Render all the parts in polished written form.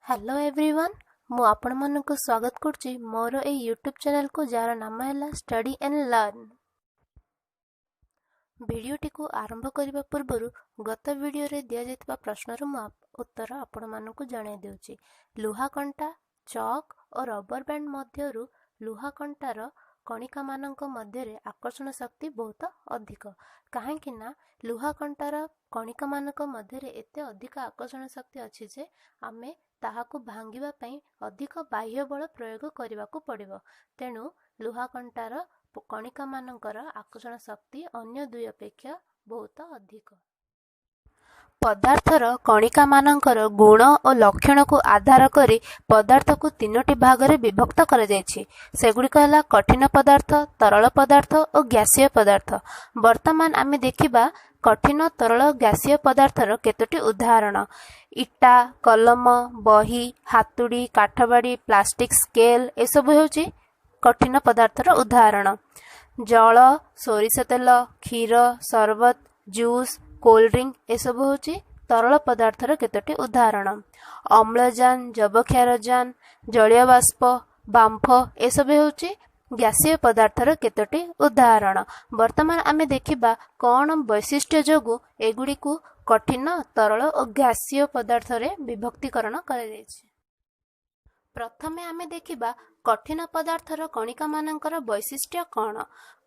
Hello everyone मु आपण मानक स्वागत करछि मोर ए यूट्यूब चैनल को जार नाम है स्टडी एंड लर्न। वीडियोटी को आरंभ करने पूर्व गत वीडियो रे दिया जायतिबा प्रश्नर मु उत्तर आपण मानक जणाई देउछि। लुहा कंटा चॉक और रबर बैंड मध्यरु लुहा कंटार कणिका मानक मध्यरे आकर्षण शक्ति बहुत अधिक काहेकि ना लुहा कंटार कणिका मानक मध्यरे एते अधिक आकर्षण शक्ति अछि जे आमे ताहाकु भांगिबा पई अधिक बाह्य बल प्रयोग करबाकू पड़िबो। तेणु लुहा कंटार कणिका मानकर आकर्षण शक्ति अन्य दुई अपेक्षा बहुत अधिक। पदार्थर कणिका मानकर गुण और लक्षण को आधार करी पदार्थ को तीनोटी भाग में विभक्त करा जायछि। सेगुड़िक है कठिन पदार्थ, तरल पदार्थ और गैसीय पदार्थ। वर्तमान आमे देखिबा कठिन तरल गैसीय पदार्थर केतोटी उदाहरण। इटा, कलम, बही, हातुड़ी, काठबाड़ी, प्लास्टिक स्केल एसब होछि कठिन पदार्थर उदाहरण। जल, सोरिष तेल, क्षीर, शरबत, जूस, कोल्ड ड्रिंक एसब होछि तरल पदार्थर केतोटी उदाहरण। अम्लजान, जबक्षारजान, जलीय बाष्प, बांफ एसब होछि गैसीय पदार्थर केतोटी उदाहरण। वर्तमान आमे देखिबा कोन वैशिष्ट्य जोगु एगुडी को कठिन, तरल और गैसीय पदार्थ रे विभक्तिकरण करा जायछि। प्रथमे आमे देखिबा कठिन पदार्थर कणिका मानकर वैशिष्ट्य कौन।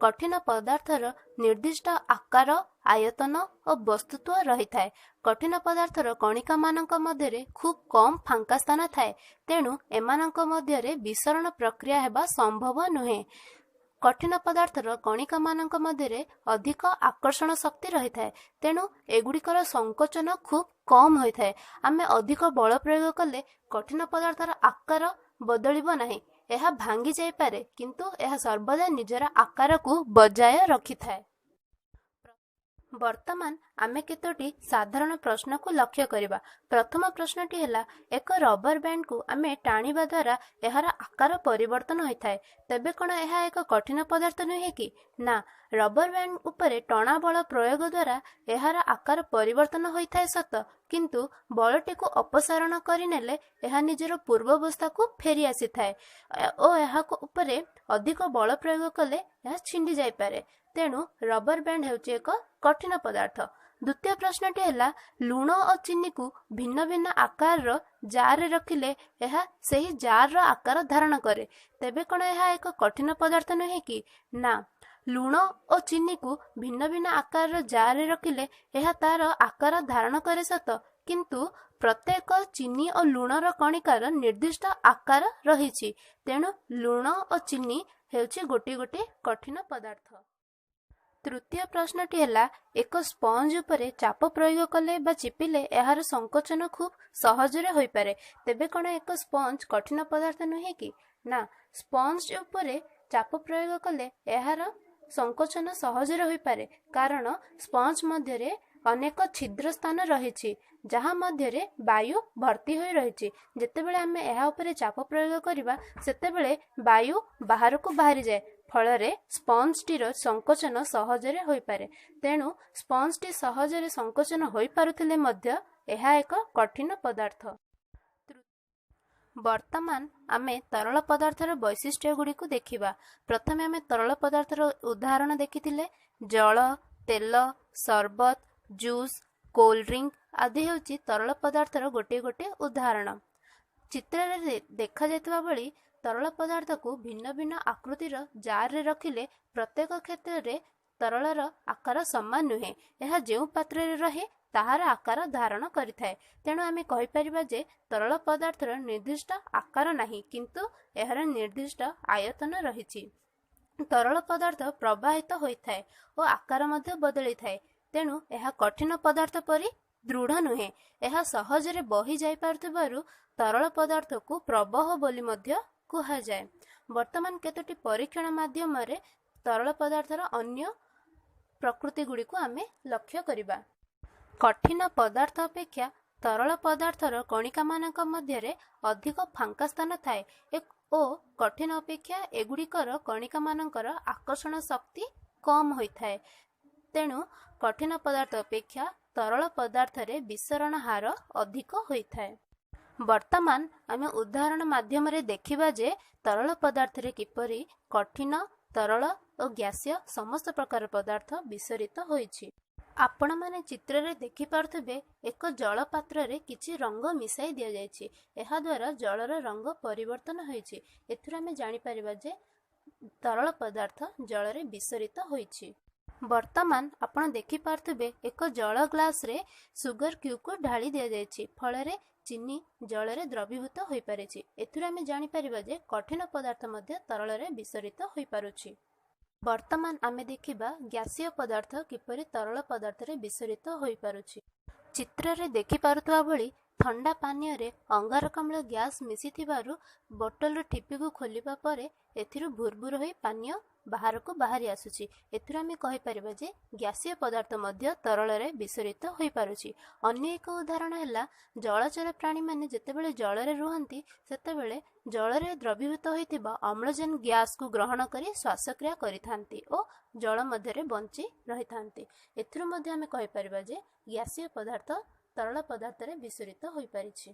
कठिन पदार्थर निर्दिष्ट आकार, आयतन और वस्तुत्व रही थाए। कठिन पदार्थर कणिका मानक मध्यरे खूब कम फांका स्थान थाए, तेणु एमानक मध्यरे विसरण प्रक्रिया हेबा संभव नुहे। कठिन पदार्थर कणिका मानक मध्यरे अधिक आकर्षण शक्ति रही थाए, तेणु एगुड़िकर संकोचन खूब कम होई थाए। आमे अधिक बल प्रयोग कले कठिन पदार्थर आकार बदलिबो नाही। यह भांगी जाय पारे, किंतु यह सर्वदा निजर आकार को बजाय रखि थाए। वर्तमान आमे केतोटी साधारण प्रश्न को लक्ष्य करिबा। प्रथम प्रश्नटी हैला, एक रबर बैंड को आमे टाणीबा द्वारा एहार आकार परिवर्तन होई थाए, तेबे कोन एहा एक कठिन पदार्थ नहे कि? ना, रबर बैंड उपरे टणा बल प्रयोग द्वारा एहार आकार परिवर्तन होई थाए सत, किंतु बलटी को अपसारण करिनेले एहा निजर पूर्वावस्था को फेरी आसी थाए और एहा को उपरे अधिक बल प्रयोग कले एहा छिंडी जाय पारे। तेणु रबर बैंड हेउछि एक कठिन पदार्थ। द्वितीय प्रश्नटी हैला, लूण और चीनी को भिन्न भिन्न आकार जार रे रखिले एहा सही जार रो आकार धारण करे, तेबे कोन एहा एक कठिन पदार्थ नहे कि? ना, लूण और चीनी को भिन्न भिन्न आकार जार रे रखिले एहा तार आकार धारण करे सत, किंतु प्रत्येक चीनी और लूणर कणिकार निर्दिष्ट आकार रहिछि, तेणु लूण और चीनी हेउछि गोटी गोटी कठिन पदार्थ। तृतीय प्रश्नटी हैला, एक स्पंज उपरे चाप प्रयोग कले बा चिपिले एहार संकोचन खूब सहजरे होई पारे, तेबे कोन एक स्पंज कठिन पदार्थ नुहे कि? ना, स्पंज उपरे चाप प्रयोग कले एहार संकोचन सहजरे होई पारे, कारण स्पंज मध्यरे अनेक छिद्र स्थान रहिछि जहाँ मध्यरे वायु भर्ती होई रहिछि। जेतेबेले आमे एहा उपरे चाप प्रयोग करिबा सेतेबेले वायु बाहर को बाहरी जाए, फलरे स्पंजटीर संकोचन सहजरे होई पारे। तेणु स्पंजटी सहजरे संकोचन होई पारुथिले मध्य एहा एक कठिन पदार्थ। वर्तमान आमे तरल पदार्थर वैशिष्ट्य गुडी को देखिबा। प्रथमे आमे तरल पदार्थर उदाहरण देखिथिले। जल, तेल, शरबत, जूस, कोल्ड ड्रिंक आदि हेउछि तरल पदार्थर गोटे गोटे उदाहरण। चित्र रे देखा जायतबा बळी तरल पदार्थ को भिन्न भिन्न आकृतिर जार रे रखिले प्रत्येक क्षेत्र रे तरलर आकार समान नुहे। यह जेउ पात्र रे रहे ताहार आकार धारण करिथाए। तेणु आमे कहि परिबा जे तरल पदार्थर निर्दिष्ट आकार नाही, किंतु एहर निर्दिष्ट आयतन रहिछि। तरल पदार्थ प्रवाहित होइथाए और आकार मध्ये बदली थाए, तेणु यह कठिन पदार्थ परि दृढ़ नुहे। यह सहजरे बही जाय पारुथिबारु तरल पदार्थ को प्रवाह बोली मध्य कुहा जाए। वर्तमान केतोटी परीक्षण माध्यम रे तरल पदार्थर अन्य प्रकृति गुडी को आमे लक्ष्य करिबा। कठिन पदार्थ अपेक्षा तरल पदार्थर कणिका मानक मध्यरे अधिक फांका स्थान थाए ओ कठिन अपेक्षा एगुड़िकर कणिका मानकर आकर्षण शक्ति कम होई थाए। तेणु कठिन पदार्थ अपेक्षा तरल पदार्थ रे विसरण हार अधिक होई थाए। ବର୍ତ୍ତମାନ ଆମେ ଉଦାହରଣ ମାଧ୍ୟମରେ ଦେଖିବା ଯେ ତରଳ ପଦାର୍ଥରେ କିପରି କଠିନ, ତରଳ ଓ ଗ୍ୟାସୀୟ ସମସ୍ତ ପ୍ରକାର ପଦାର୍ଥ ବିସରିତ ହୋଇଛି। ଆପଣମାନେ ଚିତ୍ରରେ ଦେଖିପାରୁଥିବେ ଏକ ଜଳ ପାତ୍ରରେ କିଛି ରଙ୍ଗ ମିଶାଇ ଦିଆଯାଇଛି। ଏହାଦ୍ୱାରା ଜଳର ରଙ୍ଗ ପରିବର୍ତ୍ତନ ହୋଇଛି। ଏଥିରୁ ଆମେ ଜାଣିପାରିବା ଯେ ତରଳ ପଦାର୍ଥ ଜଳରେ ବିସରିତ ହୋଇଛି। ବର୍ତ୍ତମାନ ଆପଣ ଦେଖିପାରୁଥିବେ ଏକ ଜଳ ଗ୍ଲାସରେ ସୁଗର କ୍ୟୁବକୁ ଢାଳି ଦିଆଯାଇଛି, ଫଳରେ ଚିନି ଜଳରେ ଦ୍ରବୀଭୂତ ହୋଇପାରିଛି। ଏଥିରୁ ଆମେ ଜାଣିପାରିବା ଯେ କଠିନ ପଦାର୍ଥ ମଧ୍ୟ ତରଳରେ ବିସରିତ ହୋଇପାରୁଛି। ବର୍ତ୍ତମାନ ଆମେ ଦେଖିବା ଗ୍ୟାସୀୟ ପଦାର୍ଥ କିପରି ତରଳ ପଦାର୍ଥରେ ବିସରିତ ହୋଇପାରୁଛି। ଚିତ୍ରରେ ଦେଖିପାରୁଥିବା ଭଳି ଥଣ୍ଡା ପାନୀୟରେ ଅଙ୍ଗାରକାମ୍ଳ ଗ୍ୟାସ୍ ମିଶିଥିବାରୁ ବୋଟଲର ଠିପିକୁ ଖୋଲିବା ପରେ ଏଥିରୁ ଭୁରଭୁର ହୋଇ ପାନୀୟ ବାହାରକୁ ବାହାରି ଆସୁଛି। ଏଥିରୁ ଆମେ କହିପାରିବା ଯେ ଗ୍ୟାସୀୟ ପଦାର୍ଥ ମଧ୍ୟ ତରଳରେ ବିସରିତ ହୋଇପାରୁଛି। ଅନ୍ୟ ଏକ ଉଦାହରଣ ହେଲା ଜଳଚର ପ୍ରାଣୀମାନେ ଯେତେବେଳେ ଜଳରେ ରୁହନ୍ତି ସେତେବେଳେ ଜଳରେ ଦ୍ରବୀଭୂତ ହୋଇଥିବା ଅମ୍ଳଜାନ ଗ୍ୟାସକୁ ଗ୍ରହଣ କରି ଶ୍ୱାସକ୍ରିୟା କରିଥାନ୍ତି ଓ ଜଳ ମଧ୍ୟରେ ବଞ୍ଚି ରହିଥାନ୍ତି। ଏଥିରୁ ମଧ୍ୟ ଆମେ କହିପାରିବା ଯେ ଗ୍ୟାସୀୟ ପଦାର୍ଥ ତରଳ ପଦାର୍ଥରେ ବିସରିତ ହୋଇପାରିଛି।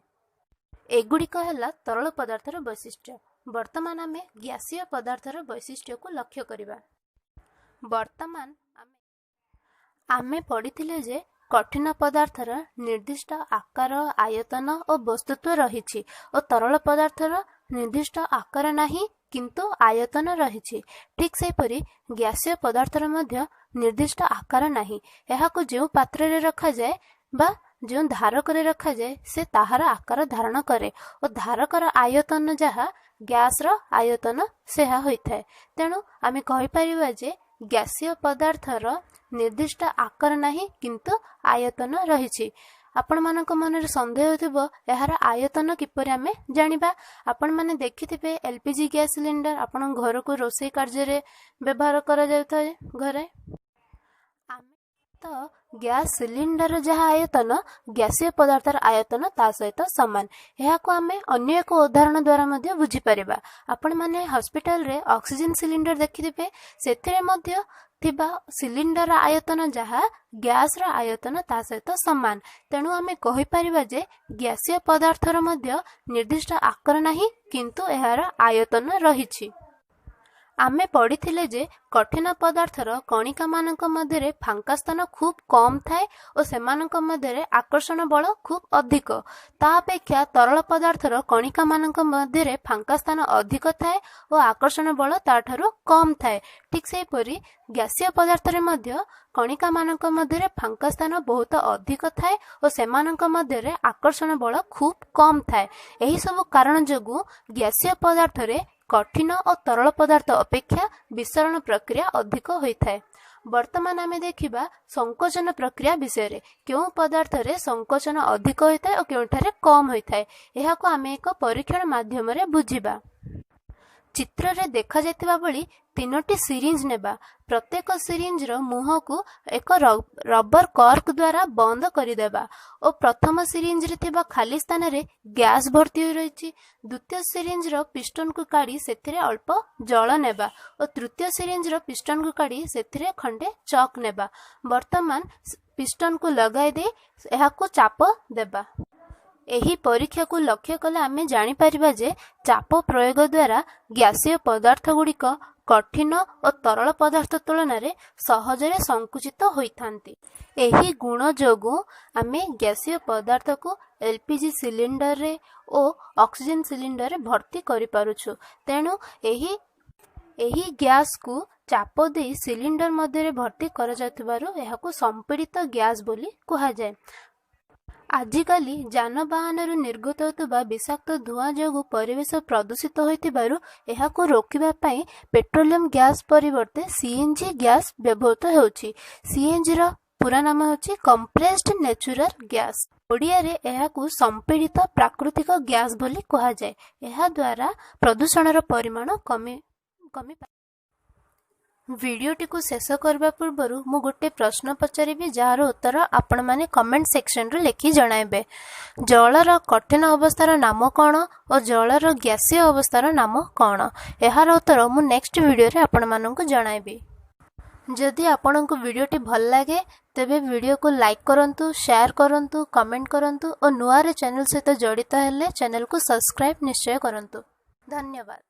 ଏଗୁଡ଼ିକ ହେଲା ତରଳ ପଦାର୍ଥର ବୈଶିଷ୍ଟ୍ୟ। ବର୍ତ୍ତମାନ ଆମେ ଗ୍ୟାସୀୟ ପଦାର୍ଥର ବୈଶିଷ୍ଟ୍ୟକୁ ଲକ୍ଷ୍ୟ କରିବା। ବର୍ତ୍ତମାନ ଆମେ ପଢ଼ିଥିଲେ ଯେ କଠିନ ପଦାର୍ଥର ନିର୍ଦ୍ଦିଷ୍ଟ ଆକାର, ଆୟତନ ଓ ବସ୍ତୁତ୍ୱ ରହିଛି ଓ ତରଳ ପଦାର୍ଥର ନିର୍ଦ୍ଦିଷ୍ଟ ଆକାର ନାହିଁ କିନ୍ତୁ ଆୟତନ ରହିଛି। ଠିକ୍ ସେହିପରି ଗ୍ୟାସୀୟ ପଦାର୍ଥର ମଧ୍ୟ ନିର୍ଦ୍ଦିଷ୍ଟ ଆକାର ନାହିଁ। ଏହାକୁ ଯେଉଁ ପାତ୍ରରେ ରଖାଯାଏ ବା ଯେଉଁ ଧାରକରେ ରଖାଯାଏ ସେ ତାହାର ଆକାର ଧାରଣ କରେ ଓ ଧାରକର ଆୟତନ ଯାହା ଗ୍ୟାସର ଆୟତନ ସେହା ହୋଇଥାଏ। ତେଣୁ ଆମେ କହିପାରିବା ଯେ ଗ୍ୟାସୀୟ ପଦାର୍ଥର ନିର୍ଦ୍ଦିଷ୍ଟ ଆକାର ନାହିଁ କିନ୍ତୁ ଆୟତନ ରହିଛି। ଆପଣମାନଙ୍କ ମନରେ ସନ୍ଦେହ ଥିବ ଏହାର ଆୟତନ କିପରି ଆମେ ଜାଣିବା। ଆପଣମାନେ ଦେଖିଥିବେ LPG ଗ୍ୟାସ୍ ସିଲିଣ୍ଡର ଆପଣଙ୍କ ଘରକୁ ରୋଷେଇ କାର୍ଯ୍ୟରେ ବ୍ୟବହାର କରାଯାଉଥାଏ ଘରେ। ତ ଗ୍ୟାସ୍ ସିଲିଣ୍ଡରର ଯାହା ଆୟତନ ଗ୍ୟାସୀୟ ପଦାର୍ଥର ଆୟତନ ତା ସହିତ ସମାନ। ଏହାକୁ ଆମେ ଅନ୍ୟ ଏକ ଉଦାହରଣ ଦ୍ୱାରା ମଧ୍ୟ ବୁଝିପାରିବା। ଆପଣମାନେ ହସ୍ପିଟାଲରେ ଅକ୍ସିଜେନ ସିଲିଣ୍ଡର ଦେଖିଥିବେ, ସେଥିରେ ମଧ୍ୟ ଥିବା ସିଲିଣ୍ଡରର ଆୟତନ ଯାହା ଗ୍ୟାସର ଆୟତନ ତା ସହିତ ସମାନ। ତେଣୁ ଆମେ କହିପାରିବା ଯେ ଗ୍ୟାସୀୟ ପଦାର୍ଥର ମଧ୍ୟ ନିର୍ଦ୍ଦିଷ୍ଟ ଆକାର ନାହିଁ କିନ୍ତୁ ଏହାର ଆୟତନ ରହିଛି। ଆମେ ପଢ଼ିଥିଲେ ଯେ କଠିନ ପଦାର୍ଥର କଣିକାମାନଙ୍କ ମଧ୍ୟରେ ଫାଙ୍କା ସ୍ଥାନ ଖୁବ୍ କମ୍ ଥାଏ ଓ ସେମାନଙ୍କ ମଧ୍ୟରେ ଆକର୍ଷଣ ବଳ ଖୁବ୍ ଅଧିକ। ତା ଅପେକ୍ଷା ତରଳ ପଦାର୍ଥର କଣିକାମାନଙ୍କ ମଧ୍ୟରେ ଫାଙ୍କା ସ୍ଥାନ ଅଧିକ ଥାଏ ଓ ଆକର୍ଷଣ ବଳ ତାଠାରୁ କମ୍ ଥାଏ। ଠିକ୍ ସେହିପରି ଗ୍ୟାସୀୟ ପଦାର୍ଥରେ ମଧ୍ୟ କଣିକାମାନଙ୍କ ମଧ୍ୟରେ ଫାଙ୍କା ସ୍ଥାନ ବହୁତ ଅଧିକ ଥାଏ ଓ ସେମାନଙ୍କ ମଧ୍ୟରେ ଆକର୍ଷଣ ବଳ ଖୁବ୍ କମ୍ ଥାଏ। ଏହିସବୁ କାରଣ ଯୋଗୁଁ ଗ୍ୟାସୀୟ ପଦାର୍ଥରେ କଠିନ ଓ ତରଳ ପଦାର୍ଥ ଅପେକ୍ଷା ବିସରଣ ପ୍ରକ୍ରିୟା ଅଧିକ ହୋଇଥାଏ। ବର୍ତ୍ତମାନ ଆମେ ଦେଖିବା ସଂକୋଚନ ପ୍ରକ୍ରିୟା ବିଷୟରେ। କେଉଁ ପଦାର୍ଥରେ ସଂକୋଚନ ଅଧିକ ହୋଇଥାଏ ଓ କେଉଁଠାରେ କମ୍ ହୋଇଥାଏ, ଏହାକୁ ଆମେ ଏକ ପରୀକ୍ଷଣ ମାଧ୍ୟମରେ ବୁଝିବା। ଚିତ୍ରରେ ଦେଖାଯାଇଥିବା ଭଳି 3ଟି ସିରିଞ୍ଜ ନେବା। ପ୍ରତ୍ୟେକ ସିରିଞ୍ଜର ମୁହଁକୁ ଏକ ରବର କର୍କ ଦ୍ୱାରା ବନ୍ଦ କରିଦେବା ଓ ପ୍ରଥମ ସିରିଞ୍ଜରେ ଥିବା ଖାଲି ସ୍ଥାନରେ ଗ୍ୟାସ୍ ଭର୍ତ୍ତି ହୋଇ ରହିଛି। ଦ୍ୱିତୀୟ ସିରିଞ୍ଜର ପିଷ୍ଟନକୁ କାଢ଼ି ସେଥିରେ ଅଳ୍ପ ଜଳ ନେବା ଓ ତୃତୀୟ ସିରିଞ୍ଜର ପିଷ୍ଟନକୁ କାଢ଼ି ସେଥିରେ ଖଣ୍ଡେ ଚକ୍ ନେବା। ବର୍ତ୍ତମାନ ପିଷ୍ଟନକୁ ଲଗାଇ ଦେଇ ଏହାକୁ ଚାପ ଦେବା। ଏହି ପରୀକ୍ଷାକୁ ଲକ୍ଷ୍ୟ କଲେ ଆମେ ଜାଣିପାରିବା ଯେ ଚାପ ପ୍ରୟୋଗ ଦ୍ୱାରା ଗ୍ୟାସୀୟ ପଦାର୍ଥ ଗୁଡ଼ିକ କଠିନ ଓ ତରଳ ପଦାର୍ଥ ତୁଳନାରେ ସହଜରେ ସଂକୁଚିତ ହୋଇଥାନ୍ତି। ଏହି ଗୁଣ ଯୋଗୁଁ ଆମେ ଗ୍ୟାସୀୟ ପଦାର୍ଥକୁ LPG ସିଲିଣ୍ଡରରେ ଓ ଅକ୍ସିଜେନ ସିଲିଣ୍ଡରରେ ଭର୍ତ୍ତି କରିପାରୁଛୁ। ତେଣୁ ଏହି ଗ୍ୟାସକୁ ଚାପ ଦେଇ ସିଲିଣ୍ଡର ମଧ୍ୟରେ ଭର୍ତ୍ତି କରାଯାଉଥିବାରୁ ଏହାକୁ ସମ୍ପୀଡ଼ିତ ଗ୍ୟାସ ବୋଲି କୁହାଯାଏ। ଆଜିକାଲି ଯାନବାହନରୁ ନିର୍ଗତ ହେଉଥିବା ବିଷାକ୍ତ ଧୂଆଁ ଯୋଗୁଁ ପରିବେଶ ପ୍ରଦୂଷିତ ହୋଇଥିବାରୁ ଏହାକୁ ରୋକିବା ପାଇଁ ପେଟ୍ରୋଲିୟମ ଗ୍ୟାସ୍ ପରିବର୍ତ୍ତେ CNG ଗ୍ୟାସ୍ ବ୍ୟବହୃତ ହେଉଛି। CNGର ପୁରା ନାମ ହେଉଛି କମ୍ପ୍ରେସ୍ଡ ନ୍ୟାଚୁରାଲ ଗ୍ୟାସ୍। ଓଡ଼ିଆରେ ଏହାକୁ ସମ୍ପୀଡ଼ିତ ପ୍ରାକୃତିକ ଗ୍ୟାସ୍ ବୋଲି କୁହାଯାଏ। ଏହାଦ୍ୱାରା ପ୍ରଦୂଷଣର ପରିମାଣ କମିପାରେ। ଭିଡ଼ିଓଟିକୁ ଶେଷ କରିବା ପୂର୍ବରୁ ମୁଁ ଗୋଟେ ପ୍ରଶ୍ନ ପଚାରିବି, ଯାହାର ଉତ୍ତର ଆପଣମାନେ କମେଣ୍ଟ ସେକ୍ସନରୁ ଲେଖି ଜଣାଇବେ। ଜଳର କଠିନ ଅବସ୍ଥାର ନାମ କ'ଣ ଓ ଜଳର ଗ୍ୟାସୀୟ ଅବସ୍ଥାର ନାମ କ'ଣ? ଏହାର ଉତ୍ତର ମୁଁ ନେକ୍ସଟ ଭିଡ଼ିଓରେ ଆପଣମାନଙ୍କୁ ଜଣାଇବି। ଯଦି ଆପଣଙ୍କୁ ଭିଡ଼ିଓଟି ଭଲ ଲାଗେ ତେବେ ଭିଡ଼ିଓକୁ ଲାଇକ୍ କରନ୍ତୁ, ସେୟାର କରନ୍ତୁ, କମେଣ୍ଟ କରନ୍ତୁ ଓ ନୂଆରେ ଚ୍ୟାନେଲ ସହିତ ଜଡ଼ିତ ହେଲେ ଚ୍ୟାନେଲକୁ ସବସ୍କ୍ରାଇବ୍ ନିଶ୍ଚୟ କରନ୍ତୁ। ଧନ୍ୟବାଦ।